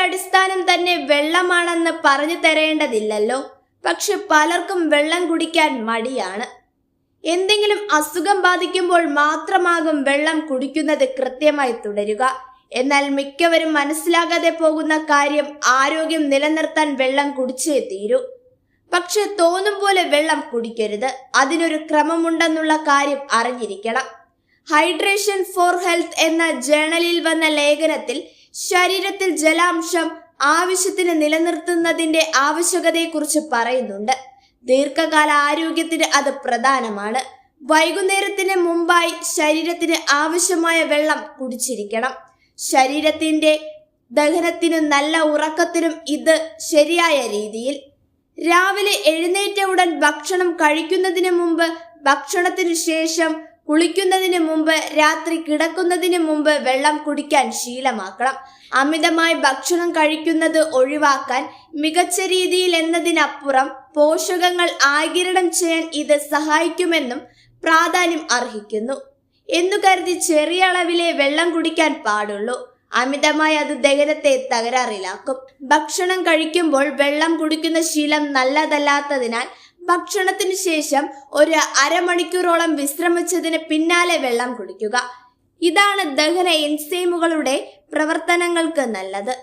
അടിസ്ഥാനം തന്നെ വെള്ളമാണെന്ന് പറഞ്ഞു തരേണ്ടതില്ലല്ലോ. പക്ഷെ പലർക്കും വെള്ളം കുടിക്കാൻ മടിയാണ്. എന്തെങ്കിലും അസുഖം ബാധിക്കുമ്പോൾ മാത്രമാകും വെള്ളം കുടിക്കുന്നത് കൃത്യമായി തുടരുക. എന്നാൽ മിക്കവരും മനസ്സിലാകാതെ പോകുന്ന കാര്യം ആരോഗ്യം നിലനിർത്താൻ വെള്ളം കുടിച്ചേ തീരൂ. പക്ഷെ തോന്നും പോലെ വെള്ളം കുടിക്കരുത്. അതിനൊരു ക്രമമുണ്ടെന്നുള്ള കാര്യം അറിഞ്ഞിരിക്കണം. ഹൈഡ്രേഷൻ ഫോർ ഹെൽത്ത് എന്ന ജേണലിൽ വന്ന ലേഖനത്തിൽ ശരീരത്തിൽ ജലാംശം ആവശ്യത്തിന് നിലനിർത്തുന്നതിന്റെ ആവശ്യകതയെക്കുറിച്ച് പറയുന്നുണ്ട്. ദീർഘകാല ആരോഗ്യത്തിന് അത് പ്രധാനമാണ്. വൈകുന്നേരത്തിന് മുമ്പായി ശരീരത്തിന് ആവശ്യമായ വെള്ളം കുടിച്ചിരിക്കണം. ശരീരത്തിന്റെ ദഹനത്തിനും നല്ല ഉറക്കത്തിനും ഇത് ശരിയായ രീതിയിൽ. രാവിലെ എഴുന്നേറ്റ ഉടൻ ഭക്ഷണം കഴിക്കുന്നതിന് മുമ്പ്, ഭക്ഷണത്തിനു ശേഷം, കുളിക്കുന്നതിന് മുമ്പ്, രാത്രി കിടക്കുന്നതിന് മുമ്പ് വെള്ളം കുടിക്കാൻ ശീലമാക്കണം. അമിതമായി ഭക്ഷണം കഴിക്കുന്നത് ഒഴിവാക്കാൻ മികച്ച രീതിയിൽ എന്നതിനപ്പുറം പോഷകങ്ങൾ ആഗിരണം ചെയ്യാൻ ഇത് സഹായിക്കുമെന്നും പ്രാധാന്യം അർഹിക്കുന്നു. എന്നു കരുതി ചെറിയ അളവിലെ വെള്ളം കുടിക്കാൻ പാടുള്ളൂ. അമിതമായി അത് ദഹനത്തെ തകരാറിലാക്കും. ഭക്ഷണം കഴിക്കുമ്പോൾ വെള്ളം കുടിക്കുന്ന ശീലം നല്ലതല്ലാത്തതിനാൽ ഭക്ഷണത്തിന് ശേഷം ഒരു അരമണിക്കൂറോളം വിശ്രമിച്ചതിന് പിന്നാലെ വെള്ളം കുടിക്കുക. ഇതാണ് ദഹന എൻസൈമുകളുടെ പ്രവർത്തനങ്ങൾക്ക് നല്ലത്.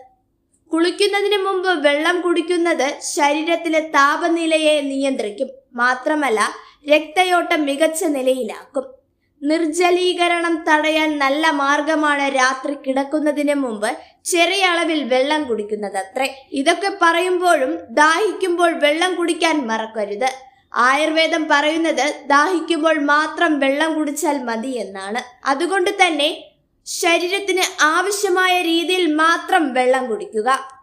കുളിക്കുന്നതിന് മുമ്പ് വെള്ളം കുടിക്കുന്നത് ശരീരത്തിലെ താപനിലയെ നിയന്ത്രിക്കും. മാത്രമല്ല രക്തയോട്ടം മികച്ച നിലയിലാക്കും. നിർജ്ജലീകരണം തടയാൻ നല്ല മാർഗമാണ് രാത്രി കിടക്കുന്നതിന് മുമ്പ് ചെറിയ അളവിൽ വെള്ളം കുടിക്കുന്നതത്രേ. ഇതൊക്കെ പറയുമ്പോഴും ദാഹിക്കുമ്പോൾ വെള്ളം കുടിക്കാൻ മറക്കരുത്. ആയുർവേദം പറയുന്നത് ദാഹിക്കുമ്പോൾ മാത്രം വെള്ളം കുടിച്ചാൽ മതി എന്നാണ്. അതുകൊണ്ട് തന്നെ ശരീരത്തിന് ആവശ്യമായ രീതിയിൽ മാത്രം വെള്ളം കുടിക്കുക.